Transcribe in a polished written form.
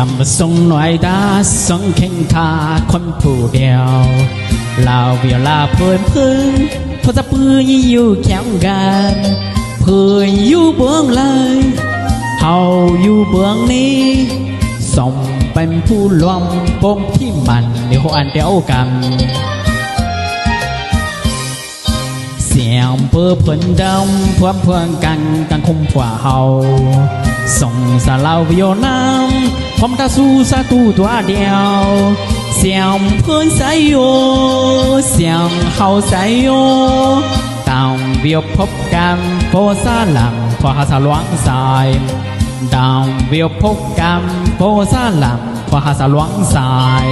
มส่งหน่อยตาส่งเข่งทาคนผู้เดียวลาวเวียลาเพื่อนพึ่งพอจะปืนอยู่แข่งกันเพื่อนอยู่เบื้องเลยเฮาอยู่เบื้องนี้ส่งเป็นผู้รวมปมที่มันเดี๋ยวอันเดียวกันเสียงเพื่อเพื่อนดำพวมเพื่อนกันกันคุมผัวเฮาส่งสาลาววิโอน้ำพร้อมตาสู้สาตูตัวเดียวเสียงเพื่อนใส่โยเสียงเฮาใส่โยตามวิวพบกันโพสาหลังพอหาสาลวงสายดาววิวพบกันโพสาหลังพอหาสาลวงสาย